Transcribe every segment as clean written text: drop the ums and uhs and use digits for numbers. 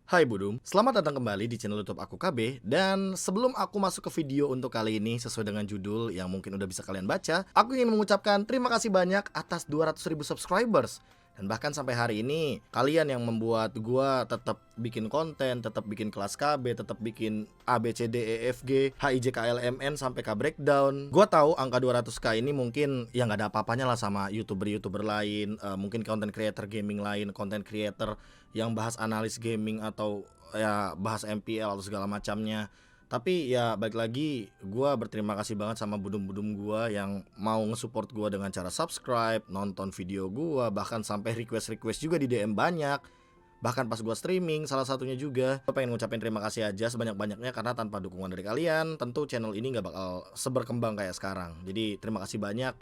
Hai Budum, selamat datang kembali di channel YouTube aku KB. Dan sebelum aku masuk ke video untuk kali ini sesuai dengan judul yang mungkin udah bisa kalian baca, aku ingin mengucapkan terima kasih banyak atas 200.000 subscribers. Dan bahkan sampai hari ini kalian yang membuat gua tetap bikin konten, tetap bikin kelas KB, tetap bikin A B C D E F G H I J K L M N sampai K breakdown. Gua tahu angka 200k ini mungkin ya nggak ada apa-apanya lah sama youtuber lain, mungkin content creator gaming lain, content creator yang bahas analis gaming atau ya bahas MPL atau segala macamnya. Tapi ya balik lagi, gue berterima kasih banget sama budum-budum gue yang mau nge-support gue dengan cara subscribe, nonton video gue, bahkan sampai request-request juga di DM banyak. Bahkan pas gue streaming, salah satunya juga. Gue pengen ngucapin terima kasih aja sebanyak-banyaknya, karena tanpa dukungan dari kalian tentu channel ini gak bakal seberkembang kayak sekarang. Jadi terima kasih banyak.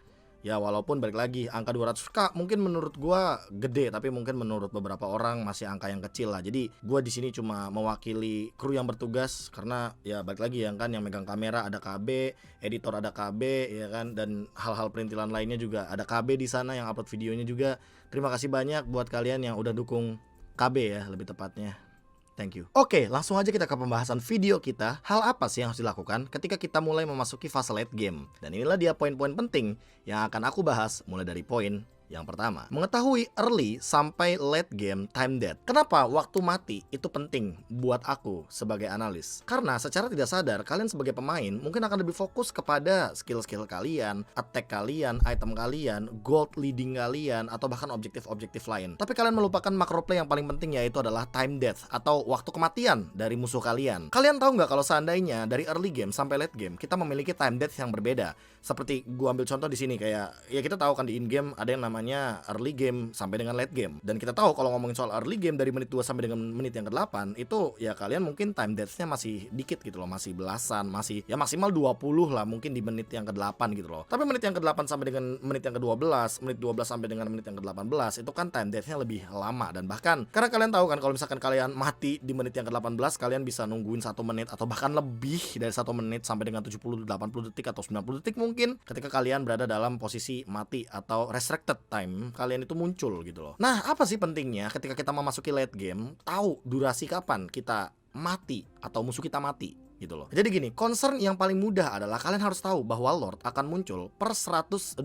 Ya walaupun balik lagi angka 200k mungkin menurut gua gede, tapi mungkin menurut beberapa orang masih angka yang kecil lah. Jadi gua di sini cuma mewakili kru yang bertugas, karena ya balik lagi yang megang kamera ada KB, editor ada KB ya kan, dan hal-hal perintilan lainnya juga ada KB di sana yang upload videonya juga. Terima kasih banyak buat kalian yang udah dukung KB ya, lebih tepatnya. Thank you. Oke, langsung aja kita ke pembahasan video kita. Hal apa sih yang harus dilakukan ketika kita mulai memasuki fase late game? Dan inilah dia poin-poin penting yang akan aku bahas mulai dari poin yang pertama, mengetahui early sampai late game time death. Kenapa waktu mati itu penting buat aku sebagai analis? Karena secara tidak sadar kalian sebagai pemain mungkin akan lebih fokus kepada skill-skill kalian, attack kalian, item kalian, gold leading kalian, atau bahkan objektif-objektif lain. Tapi kalian melupakan macro play yang paling penting, yaitu adalah time death atau waktu kematian dari musuh kalian. Kalian tahu nggak kalau seandainya dari early game sampai late game kita memiliki time death yang berbeda? Seperti gua ambil contoh di sini, kayak ya kita tahu kan di in game ada yang namanya early game sampai dengan late game. Dan kita tahu kalau ngomongin soal early game dari menit 2 sampai dengan menit yang ke-8 itu ya kalian mungkin time death-nya masih dikit gitu loh, masih belasan, masih ya maksimal 20 lah mungkin di menit yang ke-8 gitu loh. Tapi menit yang ke-8 sampai dengan menit yang ke-12, menit 12 sampai dengan menit yang ke-18 itu kan time death-nya lebih lama. Dan bahkan karena kalian tahu kan kalau misalkan kalian mati di menit yang ke-18, kalian bisa nungguin 1 menit atau bahkan lebih dari 1 menit sampai dengan 70, 80 detik atau 90 detik mungkin ketika kalian berada dalam posisi mati atau restricted time, kalian itu muncul gitu loh. Nah, apa sih pentingnya ketika kita memasuki late game, tahu durasi kapan kita mati atau musuh kita mati gitu loh. Jadi gini, concern yang paling mudah adalah kalian harus tahu bahwa Lord akan muncul per 120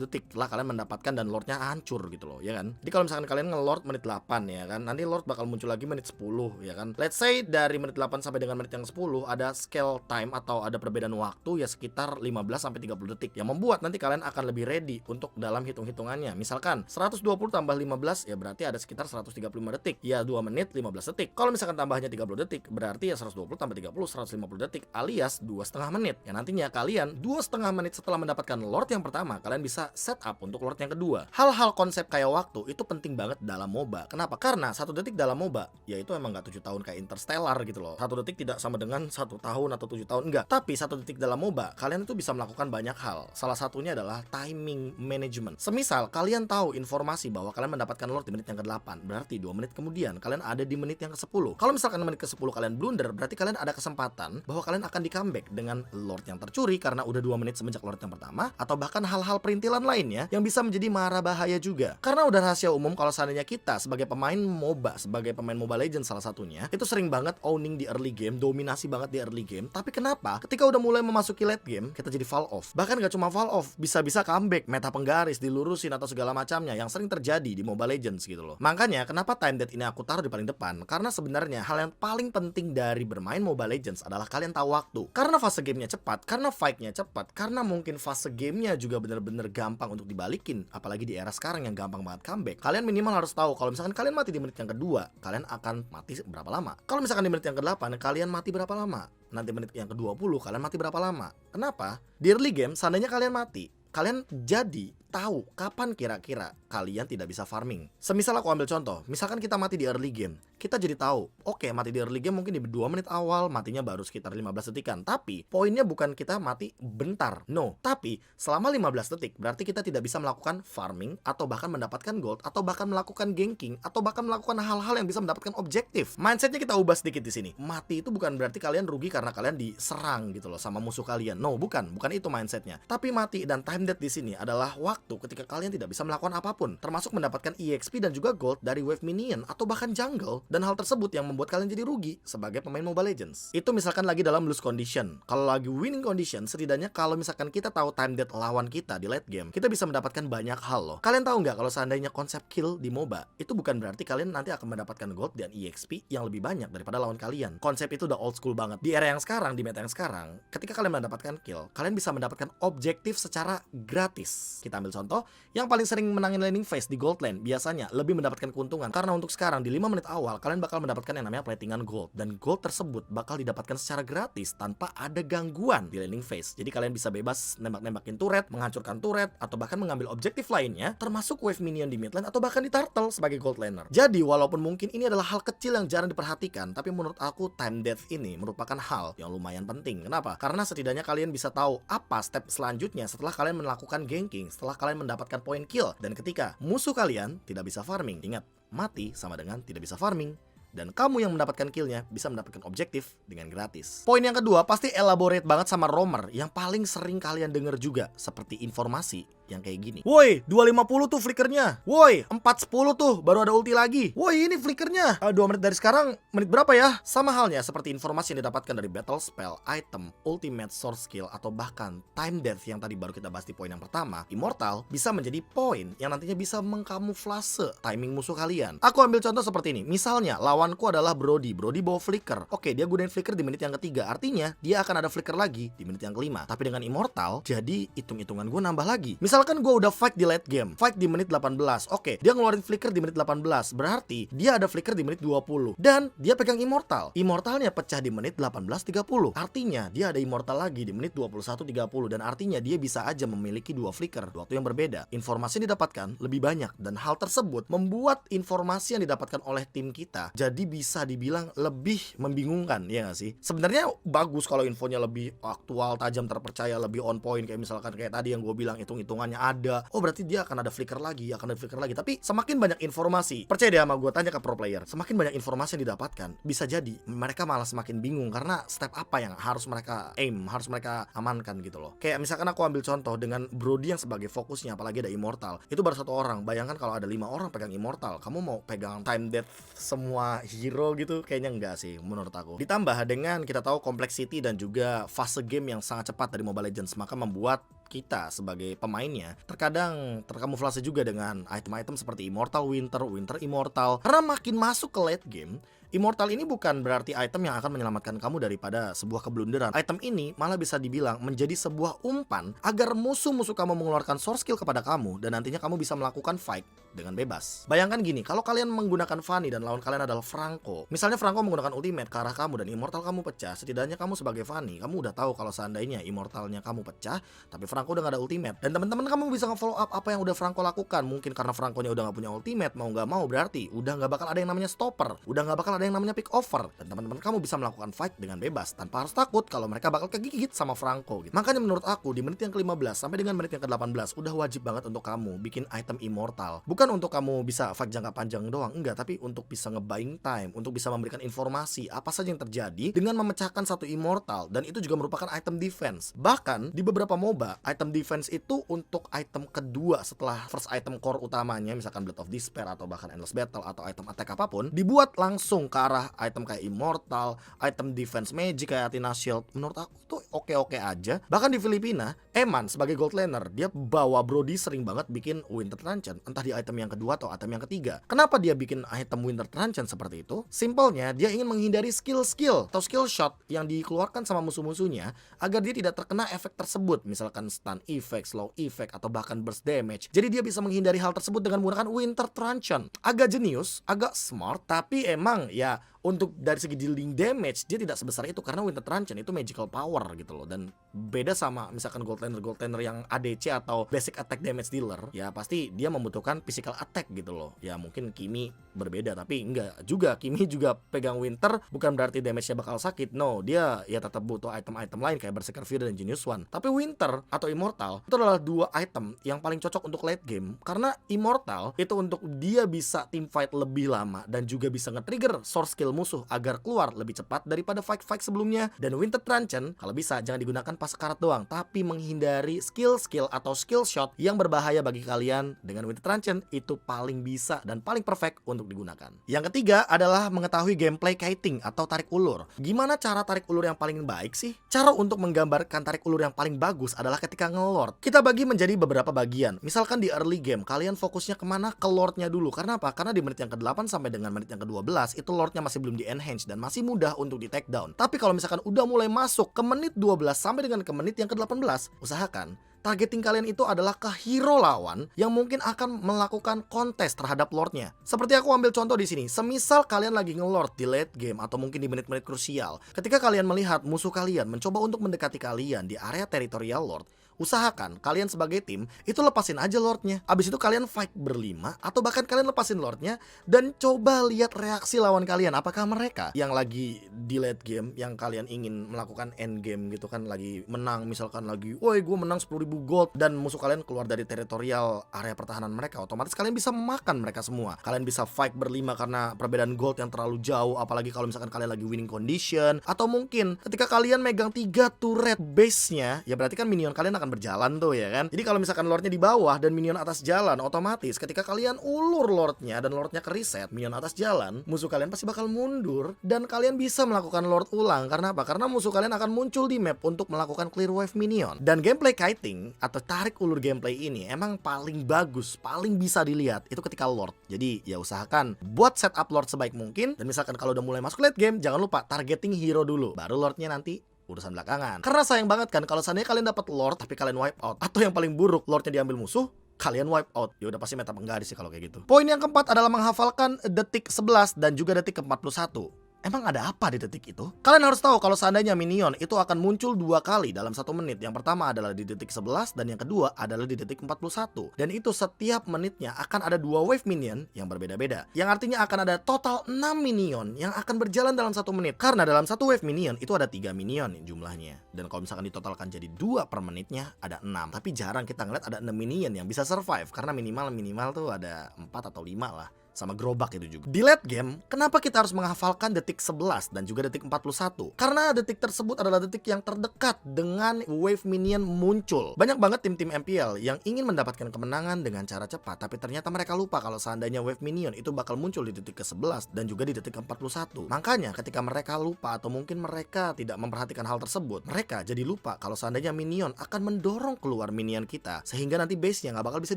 detik setelah kalian mendapatkan dan Lordnya hancur gitu loh, ya kan. Jadi kalau misalkan kalian nge-Lord menit 8 ya kan, nanti Lord bakal muncul lagi menit 10 ya kan. Let's say dari menit 8 sampai dengan menit yang 10 ada scale time atau ada perbedaan waktu ya sekitar 15 sampai 30 detik, yang membuat nanti kalian akan lebih ready untuk dalam hitung-hitungannya. Misalkan 120 tambah 15 ya berarti ada sekitar 135 detik. Ya 2 menit 15 detik. Kalau misalkan tambahnya 30 detik berarti ya 120 tambah 30 150 detik alias 2,5 menit. Ya nantinya kalian 2,5 menit setelah mendapatkan Lord yang pertama, kalian bisa setup untuk Lord yang kedua. Hal-hal konsep kayak waktu itu penting banget dalam MOBA. Kenapa? Karena 1 detik dalam MOBA ya itu emang gak 7 tahun kayak Interstellar gitu loh. 1 detik tidak sama dengan 1 tahun atau 7 tahun, enggak. Tapi 1 detik dalam MOBA kalian itu bisa melakukan banyak hal. Salah satunya adalah timing management. Semisal kalian tahu informasi bahwa kalian mendapatkan Lord di menit yang ke-8, berarti 2 menit kemudian kalian ada di menit yang ke-10. Kalau misalkan menit ke-10 kalian blunder, berarti kalian ada kesempatan bahwa kalian akan di comeback dengan Lord yang tercuri karena udah 2 menit semenjak Lord yang pertama, atau bahkan hal-hal perintilan lainnya yang bisa menjadi mara bahaya juga. Karena udah rahasia umum kalau seandainya kita sebagai pemain MOBA, sebagai pemain Mobile Legends salah satunya, itu sering banget owning di early game, dominasi banget di early game. Tapi kenapa ketika udah mulai memasuki late game kita jadi fall off? Bahkan gak cuma fall off, bisa-bisa comeback, meta penggaris dilurusin atau segala macamnya yang sering terjadi di Mobile Legends gitu loh. Makanya kenapa time death ini aku taruh di paling depan, karena sebenarnya hal yang paling penting dari bermain Mobile Legends adalah kalian tahu waktu. Karena fase gamenya cepat, karena fight-nya cepat, karena mungkin fase gamenya juga bener-bener gampang untuk dibalikin, apalagi di era sekarang yang gampang banget comeback. Kalian minimal harus tahu kalau misalkan kalian mati di menit yang kedua, kalian akan mati berapa lama. Kalau misalkan di menit yang ke-8 kalian mati berapa lama, nanti menit yang ke-20 kalian mati berapa lama. Kenapa? Di early game seandainya kalian mati, kalian jadi tahu kapan kira-kira kalian tidak bisa farming. Semisal aku ambil contoh, misalkan kita mati di early game, kita jadi tahu, oke, mati di early game mungkin di 2 menit awal, matinya baru sekitar 15 detikan. Tapi poinnya bukan kita mati bentar, no. Tapi selama 15 detik berarti kita tidak bisa melakukan farming atau bahkan mendapatkan gold atau bahkan melakukan ganking atau bahkan melakukan hal-hal yang bisa mendapatkan objektif. Mindsetnya kita ubah sedikit di sini. Mati itu bukan berarti kalian rugi karena kalian diserang gitu loh sama musuh kalian. No, bukan itu mindsetnya. Tapi mati dan time time death di sini adalah waktu ketika kalian tidak bisa melakukan apapun, termasuk mendapatkan EXP dan juga gold dari wave minion atau bahkan jungle, dan hal tersebut yang membuat kalian jadi rugi sebagai pemain Mobile Legends. Itu misalkan lagi dalam lose condition. Kalau lagi winning condition, setidaknya kalau misalkan kita tahu time death lawan kita di late game, kita bisa mendapatkan banyak hal loh. Kalian tahu nggak kalau seandainya konsep kill di MOBA itu bukan berarti kalian nanti akan mendapatkan gold dan EXP yang lebih banyak daripada lawan kalian. Konsep itu udah old school banget. Di era yang sekarang, di meta yang sekarang, ketika kalian mendapatkan kill, kalian bisa mendapatkan objektif secara gratis. Kita ambil contoh, yang paling sering menangin laning phase di gold lane biasanya lebih mendapatkan keuntungan, karena untuk sekarang di 5 menit awal kalian bakal mendapatkan yang namanya platingan gold, dan gold tersebut bakal didapatkan secara gratis tanpa ada gangguan di laning phase. Jadi kalian bisa bebas nembak-nembakin turret, menghancurkan turret, atau bahkan mengambil objektif lainnya, termasuk wave minion di mid lane atau bahkan di turtle sebagai gold laner. Jadi walaupun mungkin ini adalah hal kecil yang jarang diperhatikan, tapi menurut aku time death ini merupakan hal yang lumayan penting. Kenapa? Karena setidaknya kalian bisa tahu apa step selanjutnya setelah kalian melakukan ganking, setelah kalian mendapatkan point kill, dan ketika musuh kalian tidak bisa farming. Ingat, mati sama dengan tidak bisa farming, dan kamu yang mendapatkan killnya bisa mendapatkan objektif dengan gratis. Poin yang kedua pasti elaborate banget sama roamer yang paling sering kalian dengar juga, seperti informasi yang kayak gini. Woi, 250 tuh flickernya. Woi, 410 tuh baru ada ulti lagi. Woi, ini flickernya 2 menit dari sekarang, menit berapa ya? Sama halnya seperti informasi yang didapatkan dari battle spell, item, ultimate, source skill, atau bahkan time death yang tadi baru kita bahas di poin yang pertama. Immortal bisa menjadi poin yang nantinya bisa mengkamuflase timing musuh kalian. Aku ambil contoh seperti ini. Misalnya lawanku adalah Brody bawa flicker. Oke, dia gunain flicker di menit yang ketiga, artinya dia akan ada flicker lagi di menit yang kelima. Tapi dengan Immortal, jadi hitung-hitungan gue nambah lagi. Misalkan gue udah fight di late game, fight di menit 18. Oke, dia ngeluarin flicker di menit 18. Berarti dia ada flicker di menit 20. Dan dia pegang Immortal. Immortalnya pecah di menit 18.30. Artinya dia ada Immortal lagi di menit 21.30. Dan artinya dia bisa aja memiliki 2 flicker di waktu yang berbeda. Informasi yang didapatkan lebih banyak, dan hal tersebut membuat informasi yang didapatkan oleh tim kita jadi bisa dibilang lebih membingungkan, ya nggak sih? Sebenarnya bagus kalau infonya lebih aktual, tajam, terpercaya, lebih on point. Kayak misalkan kayak tadi yang gue bilang, hitung-hitungannya ada. Oh, berarti dia akan ada flicker lagi, akan ada flicker lagi. Tapi semakin banyak informasi, percaya deh sama gue, tanya ke pro player, semakin banyak informasi yang didapatkan, bisa jadi mereka malah semakin bingung karena step apa yang harus mereka aim, harus mereka amankan gitu loh. Kayak misalkan aku ambil contoh dengan Brody yang sebagai fokusnya, apalagi ada Immortal. Itu baru 1 orang. Bayangkan kalau ada 5 orang pegang Immortal, kamu mau pegang time death semua hero gitu? Kayaknya enggak sih menurut aku. Ditambah dengan kita tahu complexity dan juga fase game yang sangat cepat dari Mobile Legends, maka membuat kita sebagai pemainnya terkadang terkamuflase juga dengan item-item seperti Immortal Winter, Winter Immortal. Karena makin masuk ke late game, Immortal ini bukan berarti item yang akan menyelamatkan kamu daripada sebuah keblunderan. Item ini malah bisa dibilang menjadi sebuah umpan agar musuh-musuh kamu mengeluarkan source skill kepada kamu, dan nantinya kamu bisa melakukan fight dengan bebas. Bayangkan gini, kalau kalian menggunakan Fanny dan lawan kalian adalah Franco. Misalnya Franco menggunakan ultimate ke arah kamu dan Immortal kamu pecah. Setidaknya kamu sebagai Fanny, kamu udah tahu kalau seandainya Immortalnya kamu pecah, tapi Franco udah gak ada ultimate. Dan teman-teman kamu bisa nge-follow up apa yang udah Franco lakukan. Mungkin karena Franconya udah gak punya ultimate, mau gak mau berarti udah gak bakal ada yang namanya stopper, udah gak bakal ada yang namanya pick over, dan teman-teman kamu bisa melakukan fight dengan bebas tanpa harus takut kalau mereka bakal kegigit sama Franco gitu. Makanya menurut aku di menit yang ke-15 sampai dengan menit yang ke-18 udah wajib banget untuk kamu bikin item Immortal. Bukan untuk kamu bisa fight jangka panjang doang, enggak, tapi untuk bisa nge-buying time, untuk bisa memberikan informasi apa saja yang terjadi dengan memecahkan satu Immortal, dan itu juga merupakan item defense. Bahkan di beberapa MOBA, item defense itu untuk item kedua setelah first item core utamanya, misalkan Blood of Despair atau bahkan Endless Battle atau item attack apapun, dibuat langsung ke arah item kayak Immortal, item defense magic kayak Athena Shield. Menurut aku tuh oke-oke aja. Bahkan di Filipina, Eman sebagai gold laner, dia bawa Brody sering banget bikin Winter Truncheon, entah di item yang kedua atau item yang ketiga. Kenapa dia bikin item Winter Truncheon seperti itu? Simpelnya, dia ingin menghindari skill-skill atau skill shot yang dikeluarkan sama musuh-musuhnya agar dia tidak terkena efek tersebut, misalkan stun effect, slow effect, atau bahkan burst damage. Jadi dia bisa menghindari hal tersebut dengan menggunakan Winter Truncheon. Agak jenius, agak smart, tapi emang ya untuk dari segi dealing damage dia tidak sebesar itu, karena Winter Truncheon itu magical power gitu loh. Dan beda sama misalkan gold laner yang ADC atau basic attack damage dealer, ya pasti dia membutuhkan physical attack gitu loh. Ya mungkin Kimi berbeda, tapi enggak juga, Kimi juga pegang Winter bukan berarti damage-nya bakal sakit. No, dia ya tetap butuh item-item lain kayak Berserker Fury dan Genius One. Tapi Winter atau Immortal itu adalah 2 item yang paling cocok untuk late game, karena Immortal itu untuk dia bisa team fight lebih lama dan juga bisa nge-trigger source skill musuh agar keluar lebih cepat daripada fight-fight sebelumnya. Dan Winter Truncheon kalau bisa jangan digunakan pas sekarat doang, tapi menghindari skill-skill atau skill shot yang berbahaya bagi kalian. Dengan Winter Truncheon itu paling bisa dan paling perfect untuk digunakan. Yang ketiga adalah mengetahui gameplay kiting atau tarik ulur. Gimana cara tarik ulur yang paling baik sih? Cara untuk menggambarkan tarik ulur yang paling bagus adalah ketika nge-lord. Kita bagi menjadi beberapa bagian. Misalkan di early game kalian fokusnya kemana? Ke lordnya dulu. Karena apa? Karena di menit yang ke-8 sampai dengan menit yang ke-12 itu lordnya masih belum di-enhance dan masih mudah untuk di take down. Tapi kalau misalkan udah mulai masuk ke menit 12 sampai dengan ke menit yang ke-18, usahakan targeting kalian itu adalah ke hero lawan yang mungkin akan melakukan kontes terhadap lordnya. Seperti aku ambil contoh di sini, semisal kalian lagi nge-lord di late game atau mungkin di menit-menit krusial. Ketika kalian melihat musuh kalian mencoba untuk mendekati kalian di area teritorial lord, usahakan kalian sebagai tim itu lepasin aja lordnya. Abis itu kalian fight berlima atau bahkan kalian lepasin lordnya dan coba lihat reaksi lawan kalian. Apakah mereka yang lagi di late game, yang kalian ingin melakukan end game gitu kan, lagi menang, misalkan lagi woi gue menang 10.000 gold, dan musuh kalian keluar dari teritorial area pertahanan mereka, otomatis kalian bisa memakan mereka semua. Kalian bisa fight berlima karena perbedaan gold yang terlalu jauh, apalagi kalau misalkan kalian lagi winning condition. Atau mungkin ketika kalian megang 3 turret base-nya, ya berarti kan minion kalian akan berjalan tuh ya kan. Jadi kalau misalkan lordnya di bawah dan minion atas jalan, otomatis ketika kalian ulur lordnya dan lordnya ke reset, minion atas jalan, musuh kalian pasti bakal mundur dan kalian bisa melakukan lord ulang. Karena apa? Karena musuh kalian akan muncul di map untuk melakukan clear wave minion. Dan gameplay kiting atau tarik ulur gameplay ini emang paling bagus, paling bisa dilihat itu ketika lord. Jadi ya usahakan buat setup lord sebaik mungkin, dan misalkan kalau udah mulai masuk late game, jangan lupa targeting hero dulu, baru lordnya nanti urusan belakangan. Karena sayang banget kan kalau seandainya kalian dapat lord tapi kalian wipe out, atau yang paling buruk lordnya diambil musuh, kalian wipe out. Ya udah pasti meta penggaris sih kalau kayak gitu. Poin yang keempat adalah menghafalkan detik 11 dan juga detik ke-41. Emang ada apa di detik itu? Kalian harus tahu kalau seandainya minion itu akan muncul 2 kali dalam 1 menit. Yang pertama adalah di detik 11 dan yang kedua adalah di detik 41. Dan itu setiap menitnya akan ada 2 wave minion yang berbeda-beda. Yang artinya akan ada total 6 minion yang akan berjalan dalam 1 menit. Karena dalam 1 wave minion itu ada 3 minion jumlahnya. Dan kalau misalkan ditotalkan jadi 2 per menitnya ada 6. Tapi jarang kita ngeliat ada 6 minion yang bisa survive. Karena minimal tuh ada 4 atau 5 lah. Sama gerobak itu juga. Di late game, kenapa kita harus menghafalkan detik 11 dan juga detik 41? Karena detik tersebut adalah detik yang terdekat dengan wave minion muncul. Banyak banget tim-tim MPL yang ingin mendapatkan kemenangan dengan cara cepat, tapi ternyata mereka lupa kalau seandainya wave minion itu bakal muncul di detik ke-11 dan juga di detik ke-41. Makanya ketika mereka lupa atau mungkin mereka tidak memperhatikan hal tersebut, mereka jadi lupa kalau seandainya minion akan mendorong keluar minion kita, sehingga nanti base-nya nggak bakal bisa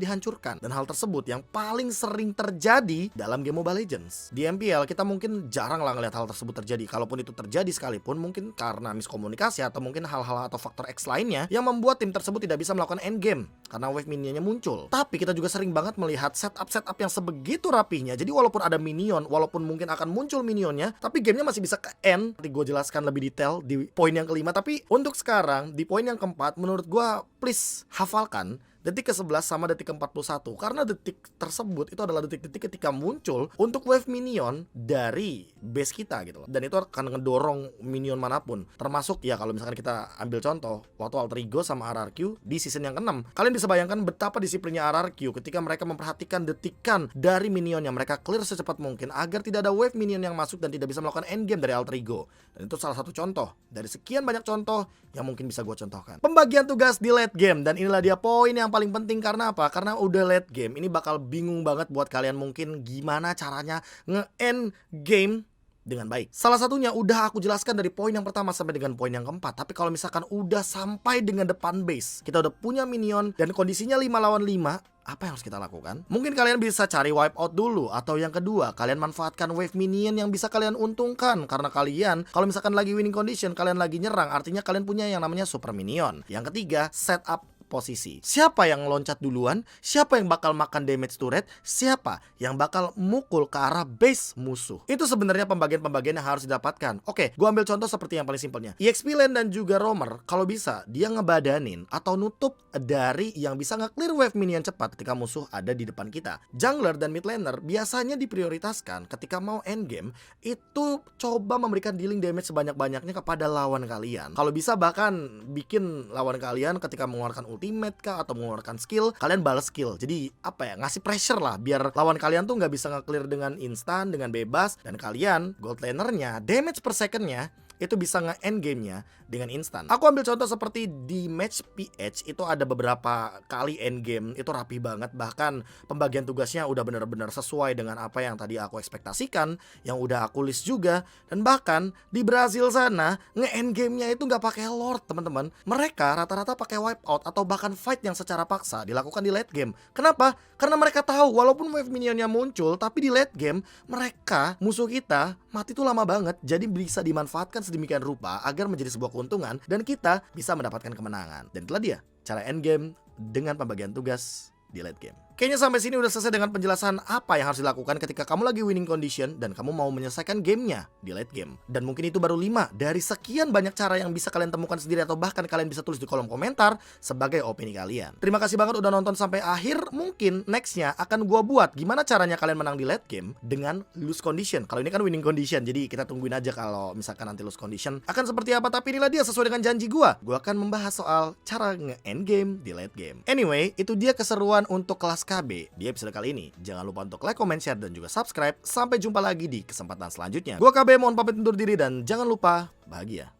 dihancurkan. Dan hal tersebut yang paling sering terjadi dalam game Mobile Legends. Di MPL kita mungkin jarang lah ngeliat hal tersebut terjadi. Kalaupun itu terjadi sekalipun, mungkin karena miskomunikasi atau mungkin hal-hal atau faktor X lainnya yang membuat tim tersebut tidak bisa melakukan endgame karena wave minionnya muncul. Tapi kita juga sering banget melihat setup yang sebegitu rapihnya. Jadi walaupun ada minion, walaupun mungkin akan muncul minionnya, tapi gamenya masih bisa ke end. Nanti gue jelaskan lebih detail di poin yang kelima. Tapi untuk sekarang di poin yang keempat, menurut gue please hafalkan detik ke-11 sama detik ke-41. Karena detik tersebut itu adalah detik-detik ketika muncul untuk wave minion dari base kita gitu loh. Dan itu akan ngedorong minion manapun. Termasuk ya kalau misalkan kita ambil contoh waktu Alter Ego sama RRQ di season yang ke-6. Kalian bisa bayangkan betapa disiplinnya RRQ ketika mereka memperhatikan detikan dari minionnya. Mereka clear secepat mungkin agar tidak ada wave minion yang masuk dan tidak bisa melakukan endgame dari Alter Ego. Dan itu salah satu contoh dari sekian banyak contoh yang mungkin bisa gue contohkan. Pembagian tugas di late game, dan inilah dia poin yang paling penting. Karena apa? Karena udah late game, ini bakal bingung banget buat kalian mungkin gimana caranya nge-end game dengan baik. Salah satunya udah aku jelaskan dari poin yang pertama sampai dengan poin yang keempat. Tapi kalau misalkan udah sampai dengan depan base, kita udah punya minion dan kondisinya 5 lawan 5, apa yang harus kita lakukan? Mungkin kalian bisa cari wipe out dulu, atau yang kedua, kalian manfaatkan wave minion yang bisa kalian untungkan. Karena kalian, kalau misalkan lagi winning condition, kalian lagi nyerang, artinya kalian punya yang namanya super minion. Yang ketiga, setup posisi. Siapa yang loncat duluan? Siapa yang bakal makan damage turret? Siapa yang bakal mukul ke arah base musuh? Itu sebenarnya pembagian-pembagian yang harus didapatkan. Oke, gua ambil contoh seperti yang paling simpelnya. EXP Lane dan juga Roamer, kalau bisa dia ngebadanin atau nutup dari yang bisa nge-clear wave minion cepat ketika musuh ada di depan kita. Jungler dan mid laner biasanya diprioritaskan ketika mau endgame itu coba memberikan dealing damage sebanyak-banyaknya kepada lawan kalian. Kalau bisa bahkan bikin lawan kalian ketika mengeluarkan ulti ultimate kah atau mengeluarkan skill, kalian balas skill. Jadi apa ya, ngasih pressure lah biar lawan kalian tuh nggak bisa nge-clear dengan instan, dengan bebas, dan kalian gold lanernya damage per secondnya itu bisa nge-end gamenya dengan instan. Aku ambil contoh seperti di match PH, itu ada beberapa kali end game itu rapi banget, bahkan pembagian tugasnya udah bener-bener sesuai dengan apa yang tadi aku ekspektasikan, yang udah aku list juga. Dan bahkan di Brazil sana nge-end gamenya itu nggak pakai Lord, teman-teman. Mereka rata-rata pakai wipeout atau bahkan fight yang secara paksa dilakukan di late game. Kenapa? Karena mereka tahu walaupun wave minionnya muncul, tapi di late game mereka, musuh kita, mati tuh lama banget. Jadi bisa dimanfaatkan sedemikian rupa agar menjadi sebuah keuntungan dan kita bisa mendapatkan kemenangan. Dan itulah dia cara endgame dengan pembagian tugas di late game. Kayaknya sampai sini udah selesai dengan penjelasan apa yang harus dilakukan ketika kamu lagi winning condition dan kamu mau menyelesaikan gamenya di late game. Dan mungkin itu baru 5 dari sekian banyak cara yang bisa kalian temukan sendiri atau bahkan kalian bisa tulis di kolom komentar sebagai opini kalian. Terima kasih banget udah nonton sampai akhir. Mungkin nextnya akan gua buat gimana caranya kalian menang di late game dengan lose condition. Kalau ini kan winning condition, jadi kita tungguin aja kalau misalkan nanti lose condition akan seperti apa. Tapi inilah dia sesuai dengan janji gua akan membahas soal cara nge-end game di late game. Anyway, itu dia keseruan untuk kelas KB di episode kali ini. Jangan lupa untuk like, comment, share, dan juga subscribe. Sampai jumpa lagi di kesempatan selanjutnya. Gua KB mohon pamit undur diri dan jangan lupa bahagia.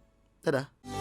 Dadah.